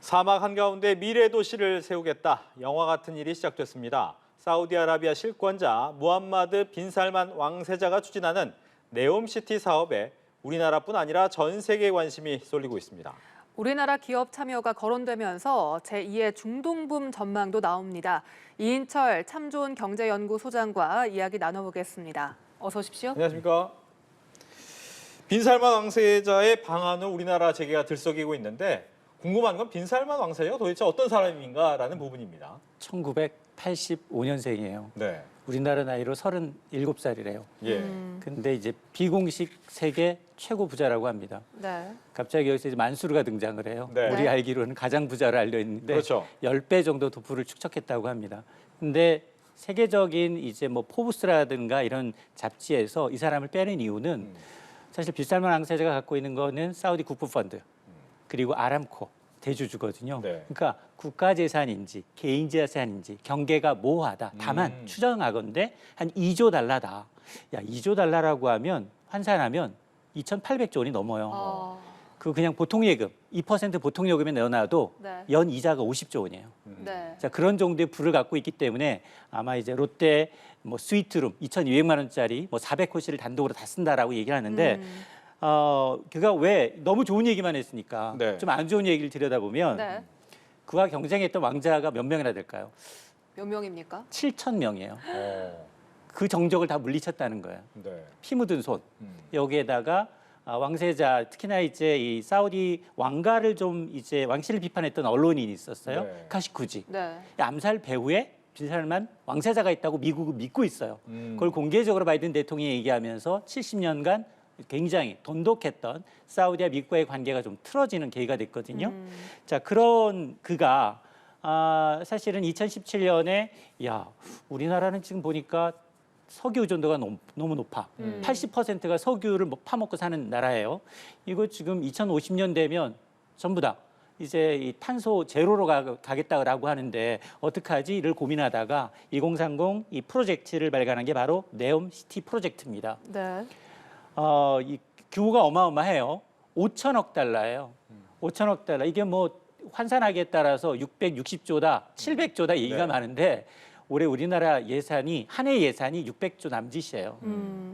사막 한가운데 미래 도시를 세우겠다. 영화 같은 일이 시작됐습니다. 사우디아라비아 실권자 무함마드 빈 살만 왕세자가 추진하는 네옴시티 사업에 우리나라뿐 아니라 전 세계의 관심이 쏠리고 있습니다. 우리나라 기업 참여가 거론되면서 제2의 중동붐 전망도 나옵니다. 이인철 참 좋은 경제연구소장과 이야기 나눠보겠습니다. 어서 오십시오. 안녕하십니까. 빈 살만 왕세자의 방안을 우리나라 재계가 들썩이고 있는데 궁금한 건 빈 살만 왕세자가 도대체 어떤 사람인가라는 부분입니다. 1985년생이에요. 네. 우리나라 나이로 37살이래요. 예. 근데 이제 비공식 세계 최고 부자라고 합니다. 네. 갑자기 여기서 이제 만수르가 등장을 해요. 네. 우리 알기로는 가장 부자로 알려 있는데 그렇죠. 10배 정도 도프를 축적했다고 합니다. 근데 세계적인 이제 뭐 포브스라든가 이런 잡지에서 이 사람을 빼는 이유는 사실 빈 살만 왕세자가 갖고 있는 거는 사우디 국부펀드 그리고 아람코 대주주거든요. 네. 그러니까 국가 재산인지 개인 재산인지 경계가 모호하다. 다만 추정하건대 한 2조 달러다. 야, 2조 달러라고 하면 환산하면 2,800조 원이 넘어요. 그 그냥 보통 예금 2% 보통 예금에 넣어놔도 네. 연 이자가 50조 원이에요. 네. 자, 그런 정도의 부를 갖고 있기 때문에 아마 이제 롯데 뭐 스위트룸 2,200만 원짜리 뭐 400호실을 단독으로 다 쓴다라고 얘기를 하는데 그가 왜 너무 좋은 얘기만 했으니까 네. 좀 안 좋은 얘기를 들여다보면 네. 그와 경쟁했던 왕자가 몇 명이나 될까요? 몇 명입니까? 7천 명이에요. 어. 그 정적을 다 물리쳤다는 거예요. 네. 피 묻은 손. 여기에다가 왕세자 특히나 이제 이 사우디 왕가를 좀 이제 왕실을 비판했던 언론인이 있었어요. 네. 카시쿠지. 네. 암살 배후에 빈 살만 왕세자가 있다고 미국은 믿고 있어요. 그걸 공개적으로 바이든 대통령이 얘기하면서 70년간 굉장히 돈독했던 사우디와 미국과의 관계가 좀 틀어지는 계기가 됐거든요. 자, 그런 그가 사실은 2017년에 야, 우리나라는 지금 보니까 석유 의존도가 너무 높아. 80%가 석유를 파먹고 사는 나라예요. 이거 지금 2050년 되면 전부 다 이제 이 탄소 제로로 가겠다고 하는데 어떡하지?를 고민하다가 2030 이 프로젝트를 발간한 게 바로 네옴시티 프로젝트입니다. 네. 이 규모가 어마어마해요. 5천억 달러예요. 5천억 달러. 이게 뭐 환산하기에 따라서 660조다, 700조다 얘기가 많은데 올해 우리나라 예산이 한 해 예산이 600조 남짓이에요.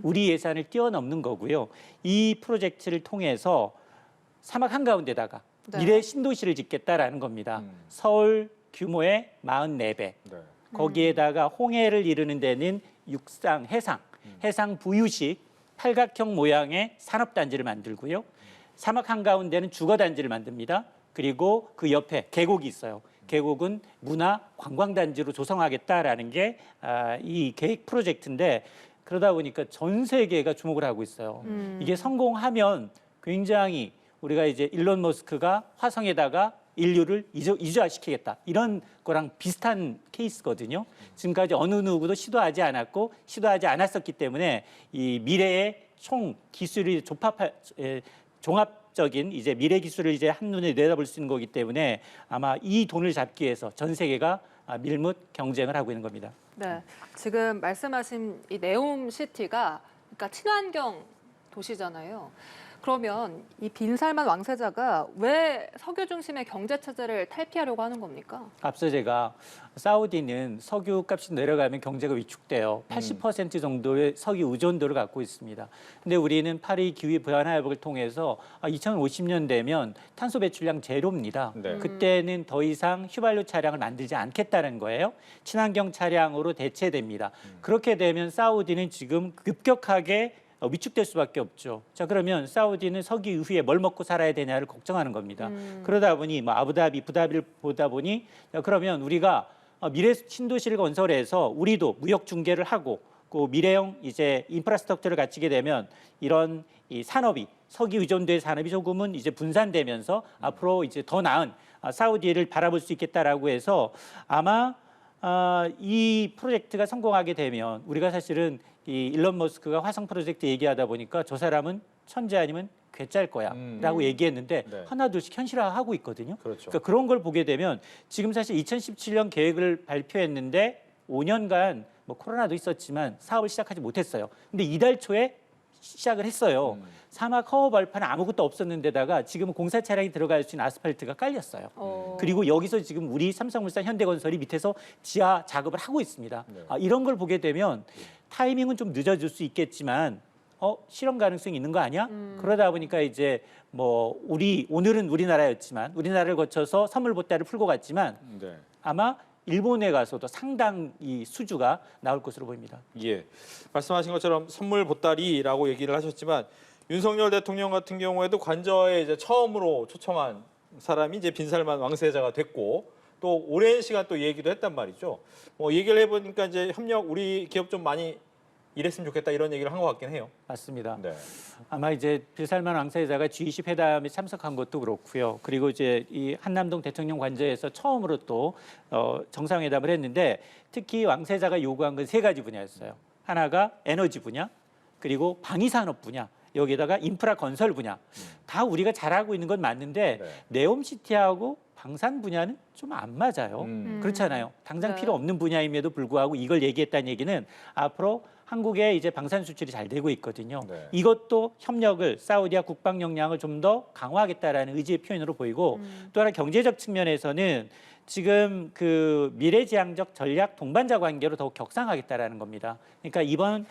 우리 예산을 뛰어넘는 거고요. 이 프로젝트를 통해서 사막 한가운데다가 네. 미래 신도시를 짓겠다라는 겁니다. 서울 규모의 44배. 네. 거기에다가 홍해를 이루는 데는 육상, 해상 부유식 팔각형 모양의 산업단지를 만들고요. 사막 한가운데는 주거단지를 만듭니다. 그리고 그 옆에 계곡이 있어요. 계곡은 문화 관광단지로 조성하겠다라는 게 이 계획 프로젝트인데 그러다 보니까 전 세계가 주목을 하고 있어요. 이게 성공하면 굉장히 우리가 이제 일론 머스크가 화성에다가 인류를 이주화시키겠다 이런 거랑 비슷한 케이스거든요. 지금까지 어느 누구도 시도하지 않았고 시도하지 않았었기 때문에 이 미래의 총 기술이 종합적인 이제 미래 기술을 이제 한눈에 내다볼 수 있는 거기 때문에 아마 이 돈을 잡기 위해서 전 세계가 밀묻 경쟁을 하고 있는 겁니다. 네. 지금 말씀하신 이 네옴시티가 그러니까 친환경 도시잖아요. 그러면 이 빈 살만 왕세자가 왜 석유 중심의 경제 체제를 탈피하려고 하는 겁니까? 앞서 제가 사우디는 석유 값이 내려가면 경제가 위축돼요. 80% 정도의 석유 의존도를 갖고 있습니다. 근데 우리는 파리 기후 변화 협약을 통해서 2050년 되면 탄소 배출량 제로입니다. 네. 그때는 더 이상 휘발유 차량을 만들지 않겠다는 거예요. 친환경 차량으로 대체됩니다. 그렇게 되면 사우디는 지금 급격하게 위축될 수밖에 없죠. 자, 그러면 사우디는 석유 이후에 뭘 먹고 살아야 되냐를 걱정하는 겁니다. 그러다 보니 뭐 아부다비, 부다비를 보다 보니 자, 그러면 우리가 미래 신도시를 건설해서 우리도 무역 중개를 하고 그 미래형 이제 인프라스트럭처를 갖추게 되면 이런 이 산업이 석유 의존도의 산업이 조금은 이제 분산되면서 앞으로 이제 더 나은 사우디를 바라볼 수 있겠다라고 해서 아마 이 프로젝트가 성공하게 되면 우리가 사실은 이 일론 머스크가 화성 프로젝트 얘기하다 보니까 저 사람은 천재 아니면 괴짜일 거야라고 얘기했는데 네. 하나둘씩 현실화하고 있거든요. 그렇죠. 그러니까 그런 걸 보게 되면 지금 사실 2017년 계획을 발표했는데 5년간 뭐 코로나도 있었지만 사업을 시작하지 못했어요. 근데 이달 초에 시작을 했어요. 사막 허허 벌판은 아무것도 없었는데다가 지금은 공사 차량이 들어갈 수 있는 아스팔트가 깔렸어요. 그리고 여기서 지금 우리 삼성물산 현대건설이 밑에서 지하 작업을 하고 있습니다. 네. 이런 걸 보게 되면 타이밍은 좀 늦어질 수 있겠지만 실현 가능성이 있는 거 아니야? 그러다 보니까 이제 뭐 오늘은 우리나라였지만 우리나라를 거쳐서 선물 보따리를 풀고 갔지만 네. 아마 일본에 가서도 상당히 수주가 나올 것으로 보입니다. 예, 말씀하신 것처럼 선물 보따리라고 얘기를 하셨지만 윤석열 대통령 같은 경우에도 관저에 이제 처음으로 초청한 사람이 이제 빈살만 왕세자가 됐고 또 오랜 시간 또 얘기도 했단 말이죠. 뭐 얘기를 해보니까 이제 협력 우리 기업 좀 많이 일했으면 좋겠다 이런 얘기를 한 것 같긴 해요. 맞습니다. 네. 아마 이제 빈살만 왕세자가 G20 회담에 참석한 것도 그렇고요. 그리고 이제 이 한남동 대통령 관저에서 처음으로 또 정상회담을 했는데 특히 왕세자가 요구한 건 세 가지 분야였어요. 하나가 에너지 분야, 그리고 방위산업 분야, 여기에다가 인프라 건설 분야. 다 우리가 잘하고 있는 건 맞는데 네. 네옴시티하고 방산 분야는 좀 안 맞아요. 그렇잖아요. 당장 네. 필요 없는 분야임에도 불구하고 이걸 얘기했다는 얘기는 앞으로 한국의 이제 방산 수출이 잘 되고 있거든요. 네. 이것도 협력을 사우디와 국방 역량을 좀 더 강화하겠다라는 의지의 표현으로 보이고 또 하나 경제적 측면에서는 지금 그 미래지향적 전략 동반자 관계로 더욱 격상하겠다라는 겁니다. 그러니까 이번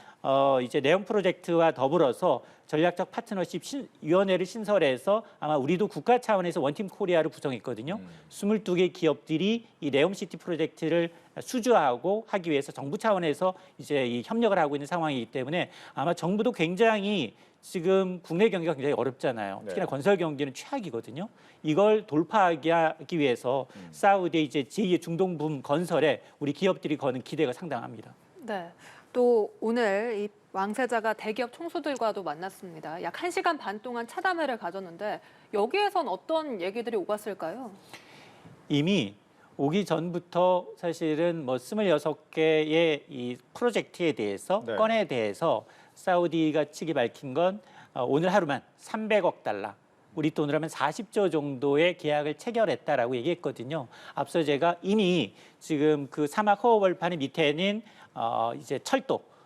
이제 네옴 프로젝트와 더불어서 전략적 파트너십 위원회를 신설해서 아마 우리도 국가 차원에서 원팀 코리아를 구성했거든요. 22개 기업들이 이 네옴시티 프로젝트를 수주하고 하기 위해서 정부 차원에서 이제 이 협력을 하고 있는 상황이기 때문에 아마 정부도 굉장히 지금 국내 경기가 굉장히 어렵잖아요. 네. 특히나 건설 경기는 최악이거든요. 이걸 돌파하기 위해서 사우디 이제 제2의 중동붐 건설에 우리 기업들이 거는 기대가 상당합니다. 네. 또 오늘 이 왕세자가 대기업 총수들과도 만났습니다. 약 1시간 반 동안 차담회를 가졌는데 여기에선 어떤 얘기들이 오갔을까요? 이미 오기 전부터 사실은 뭐 26개의 이 프로젝트에 대해서 네. 건에 대해서 사우디가 측이 밝힌 건 오늘 하루만 300억 달러, 우리 돈으로 하면 40조 정도의 계약을 체결했다라고 얘기했거든요. 앞서 제가 이미 지금 그 사막 허허벌판 밑에는 이제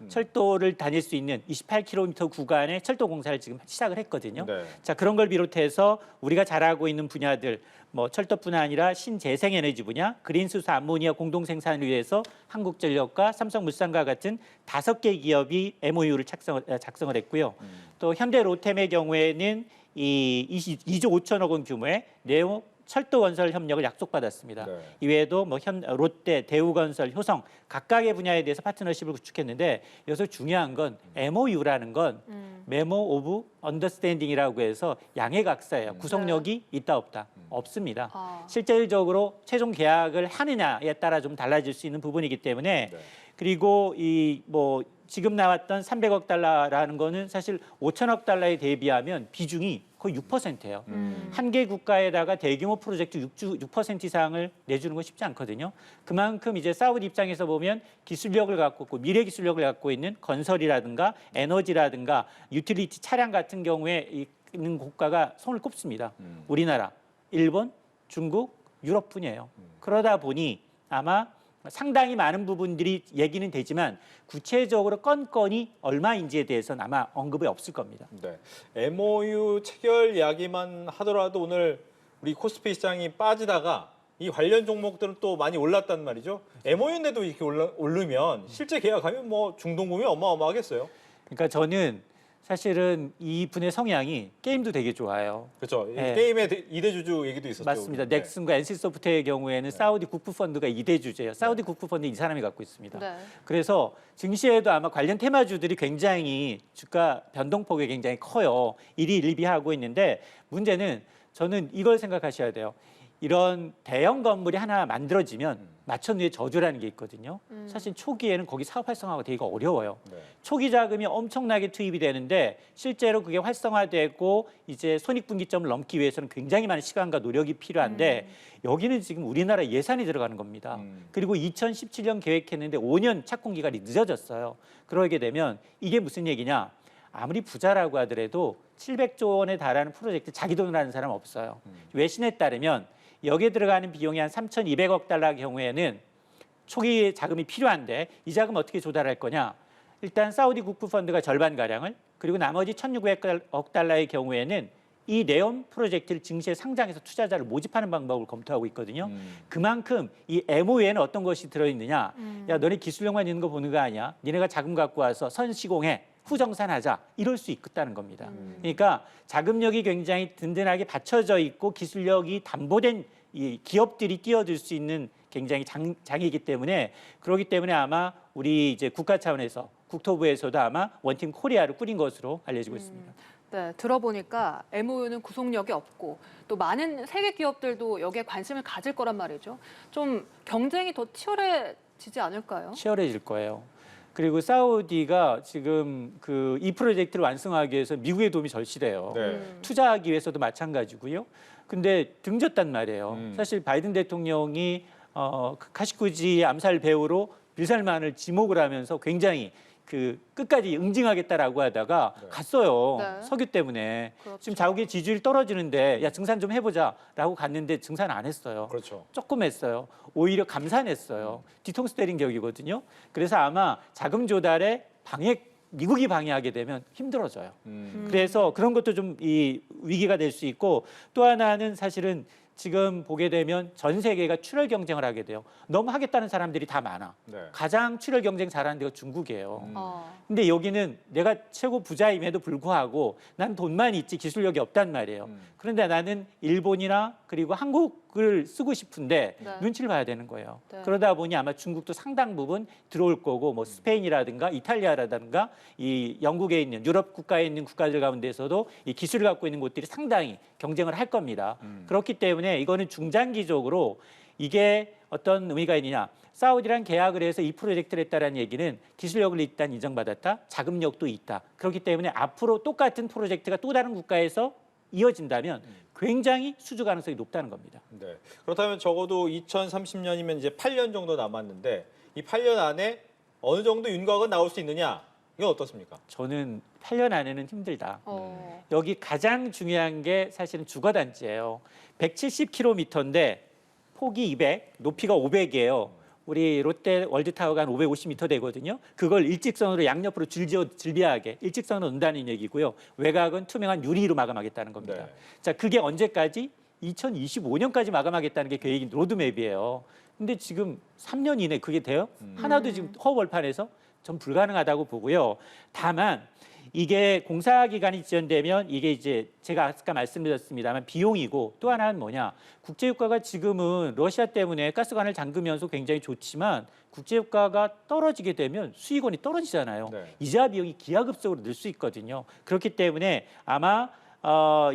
철도를 다닐 수 있는 28km 구간의 철도 공사를 지금 시작을 했거든요. 네. 자, 그런 걸 비롯해서 우리가 잘하고 있는 분야들 뭐 철도뿐 아니라 신재생에너지 분야, 그린수소 암모니아 공동 생산을 위해서 한국전력과 삼성물산과 같은 5개 기업이 MOU를 작성을 했고요. 또 현대로템의 경우에는 이 2조 5천억 원 규모의 네오 철도 건설 협력을 약속받았습니다. 네. 이외에도 뭐 롯데, 대우건설, 효성 각각의 분야에 대해서 파트너십을 구축했는데 여기서 중요한 건 MOU라는 건 메모 오브 언더스탠딩이라고 해서 양해각서예요. 구속력이 있다 없다 없습니다. 실질적으로 최종 계약을 하느냐에 따라 좀 달라질 수 있는 부분이기 때문에 네. 그리고 이 뭐 지금 나왔던 300억 달러라는 거는 사실 5천억 달러에 대비하면 비중이 거의 6%예요. 한 개 국가에다가 대규모 프로젝트 6% 이상을 내주는 건 쉽지 않거든요. 그만큼 이제 사우디 입장에서 보면 기술력을 갖고 있고 미래 기술력을 갖고 있는 건설이라든가 에너지라든가 유틸리티 차량 같은 경우에 있는 국가가 손을 꼽습니다. 우리나라, 일본, 중국, 유럽뿐이에요. 그러다 보니 아마 상당히 많은 부분들이 얘기는 되지만 구체적으로 건건이 얼마인지에 대해서는 아마 언급이 없을 겁니다. 네. MOU 체결 이야기만 하더라도 오늘 우리 코스피 시장이 빠지다가 이 관련 종목들은 또 많이 올랐단 말이죠. MOU인데도 이렇게 오르면 실제 계약하면 뭐 중동붐이 어마어마하겠어요. 그러니까 저는 사실은 이 분의 성향이 게임도 되게 좋아요. 그렇죠. 네. 게임의 2대 주주 얘기도 있었죠. 맞습니다. 네. 넥슨과 NC소프트의 경우에는 사우디 국부펀드가 2대 주제예요. 사우디 국부펀드 이 사람이 갖고 있습니다. 네. 그래서 증시에도 아마 관련 테마주들이 굉장히 주가 변동폭이 굉장히 커요. 일희일비하고 있는데 문제는 저는 이걸 생각하셔야 돼요. 이런 대형 건물이 하나 만들어지면 마천루의 저주라는 게 있거든요. 사실 초기에는 거기 사업 활성화가 되기가 어려워요. 네. 초기 자금이 엄청나게 투입이 되는데 실제로 그게 활성화되고 이제 손익분기점을 넘기 위해서는 굉장히 많은 시간과 노력이 필요한데 여기는 지금 우리나라 예산이 들어가는 겁니다. 그리고 2017년 계획했는데 5년 착공 기간이 늦어졌어요. 그러게 되면 이게 무슨 얘기냐? 아무리 부자라고 하더라도 700조 원에 달하는 프로젝트 자기 돈으로 하는 사람 없어요. 외신에 따르면 여기에 들어가는 비용이 한 3,200억 달러 경우에는 초기 자금이 필요한데 이 자금 어떻게 조달할 거냐? 일단 사우디 국부펀드가 절반가량을 그리고 나머지 1,600억 달러의 경우에는 이 네옴 프로젝트를 증시에 상장해서 투자자를 모집하는 방법을 검토하고 있거든요. 그만큼 이 MOU에는 어떤 것이 들어있느냐. 야, 너네 기술력만 있는 거 보는 거 아니야. 니네가 자금 갖고 와서 선시공해. 후정산하자. 이럴 수 있다는 겁니다. 그러니까 자금력이 굉장히 든든하게 받쳐져 있고 기술력이 담보된 이 기업들이 뛰어들 수 있는 굉장히 장이기 때문에 그렇기 때문에 아마 우리 이제 국가 차원에서 국토부에서도 아마 원팀 코리아를 꾸린 것으로 알려지고 있습니다. 네, 들어보니까 MOU는 구속력이 없고 또 많은 세계 기업들도 여기에 관심을 가질 거란 말이죠. 좀 경쟁이 더 치열해지지 않을까요? 치열해질 거예요. 그리고 사우디가 지금 이 프로젝트를 완성하기 위해서 미국의 도움이 절실해요. 네. 투자하기 위해서도 마찬가지고요. 근데 등졌단 말이에요. 사실 바이든 대통령이 카시쿠지 암살 배우로 빌살만을 지목을 하면서 굉장히 끝까지 응징하겠다라고 하다가 갔어요. 네. 석유 때문에. 그렇죠. 지금 자국의 지지율이 떨어지는데 야 증산 좀 해보자라고 갔는데 증산 안 했어요. 그렇죠. 조금 했어요. 오히려 감산했어요. 뒤통수 때린 격이거든요. 그래서 아마 자금 조달에 미국이 방해하게 되면 힘들어져요. 그래서 그런 것도 좀 이 위기가 될 수 있고 또 하나는 사실은 지금 보게 되면 전 세계가 출혈 경쟁을 하게 돼요. 너무 하겠다는 사람들이 다 많아. 네. 가장 출혈 경쟁 잘하는 데가 중국이에요. 어. 근데 여기는 내가 최고 부자임에도 불구하고 난 돈만 있지 기술력이 없단 말이에요. 그런데 나는 일본이나 그리고 한국을 쓰고 싶은데 네. 눈치를 봐야 되는 거예요. 네. 그러다 보니 아마 중국도 상당 부분 들어올 거고 뭐 스페인이라든가 이탈리아라든가 이 영국에 있는 유럽 국가에 있는 국가들 가운데서도 이 기술을 갖고 있는 곳들이 상당히 경쟁을 할 겁니다. 그렇기 때문에 이거는 중장기적으로 이게 어떤 의미가 있느냐. 사우디랑 계약을 해서 이 프로젝트를 했다는 얘기는 기술력을 일단 인정받았다. 자금력도 있다. 그렇기 때문에 앞으로 똑같은 프로젝트가 또 다른 국가에서 이어진다면 굉장히 수주 가능성이 높다는 겁니다. 네. 그렇다면 적어도 2030년이면 이제 8년 정도 남았는데 이 8년 안에 어느 정도 윤곽은 나올 수 있느냐? 이건 어떻습니까? 저는 8년 안에는 힘들다. 어. 여기 가장 중요한 게 사실은 주거단지예요. 170km인데 폭이 200, 높이가 500이에요. 우리 롯데 월드타워가 한 550m 되거든요. 그걸 일직선으로 양옆으로 질비하게 일직선으로 넣는다는 얘기고요. 외곽은 투명한 유리로 마감하겠다는 겁니다. 네. 자, 그게 언제까지? 2025년까지 마감하겠다는 게 계획인 로드맵이에요. 근데 지금 3년 이내 그게 돼요? 하나도 지금 허벌판에서 전 불가능하다고 보고요. 다만 이게 공사 기간이 지연되면 이게 이제 제가 아까 말씀드렸습니다만 비용이고 또 하나는 뭐냐. 국제유가가 지금은 러시아 때문에 가스관을 잠그면서 굉장히 좋지만 국제유가가 떨어지게 되면 수익원이 떨어지잖아요. 네. 이자 비용이 기하급수적으로 늘 수 있거든요. 그렇기 때문에 아마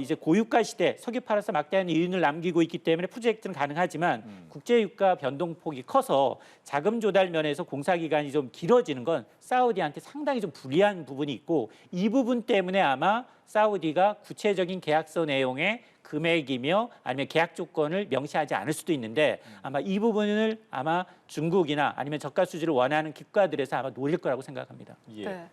이제 고유가 시대 석유 팔아서 막대한 이윤을 남기고 있기 때문에 프로젝트는 가능하지만 국제유가 변동폭이 커서 자금 조달 면에서 공사 기간이 좀 길어지는 건 사우디한테 상당히 좀 불리한 부분이 있고 이 부분 때문에 아마 사우디가 구체적인 계약서 내용의 금액이며 아니면 계약 조건을 명시하지 않을 수도 있는데 아마 이 부분을 아마 중국이나 아니면 저가 수주를 원하는 국가들에서 아마 노릴 거라고 생각합니다. 예. 네.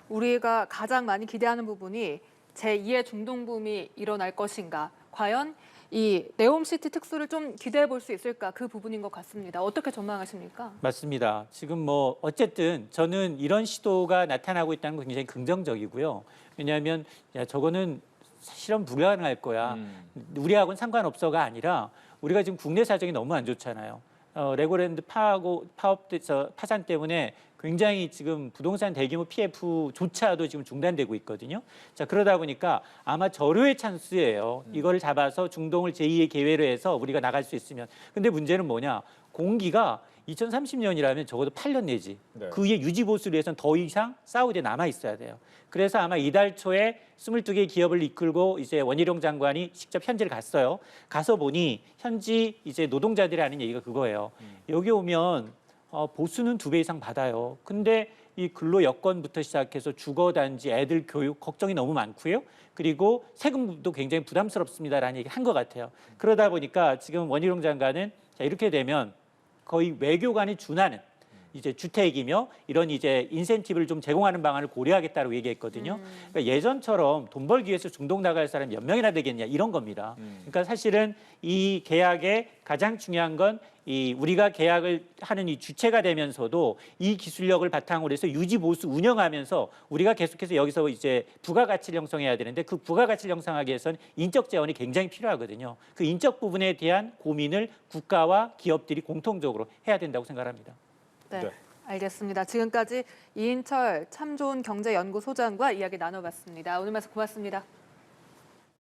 우리가 가장 많이 기대하는 부분이 제2의 중동붐이 일어날 것인가. 과연 이 네옴시티 특수를 좀 기대해 볼 수 있을까. 그 부분인 것 같습니다. 어떻게 전망하십니까? 맞습니다. 지금 뭐 어쨌든 저는 이런 시도가 나타나고 있다는 건 굉장히 긍정적이고요. 왜냐하면 야 저거는 실현 불가능할 거야. 우리하고는 상관없어가 아니라 우리가 지금 국내 사정이 너무 안 좋잖아요. 레고랜드 파산 때문에 굉장히 지금 부동산 대규모 PF조차도 지금 중단되고 있거든요. 자, 그러다 보니까 아마 절호의 찬스예요. 이걸 잡아서 중동을 제2의 계획으로 해서 우리가 나갈 수 있으면. 근데 문제는 뭐냐? 공기가 2030년이라면 적어도 8년 내지 네. 그 이에 유지 보수를 위해서는 더 이상 사우디에 남아 있어야 돼요. 그래서 아마 이달 초에 22개 기업을 이끌고 이제 원희룡 장관이 직접 현지를 갔어요. 가서 보니 현지 이제 노동자들이 하는 얘기가 그거예요. 여기 오면 보수는 2배 이상 받아요. 근데 이 근로 여건부터 시작해서 주거 단지, 애들 교육 걱정이 너무 많고요. 그리고 세금도 굉장히 부담스럽습니다라는 얘기 한 것 같아요. 그러다 보니까 지금 원희룡 장관은 자, 이렇게 되면 거의 외교관이 준하는 이제 주택이며 이런 이제 인센티브를 좀 제공하는 방안을 고려하겠다고 얘기했거든요. 그러니까 예전처럼 돈 벌기 위해서 중동 나갈 사람이 몇 명이나 되겠냐 이런 겁니다. 그러니까 사실은 이 계약의 가장 중요한 건 이 우리가 계약을 하는 이 주체가 되면서도 이 기술력을 바탕으로 해서 유지 보수 운영하면서 우리가 계속해서 여기서 이제 부가가치를 형성해야 되는데 그 부가가치를 형성하기 위해서는 인적 재원이 굉장히 필요하거든요. 그 인적 부분에 대한 고민을 국가와 기업들이 공통적으로 해야 된다고 생각합니다. 네, 네. 알겠습니다. 지금까지 이인철 참 좋은 경제연구소장과 이야기 나눠봤습니다. 오늘 말씀 고맙습니다.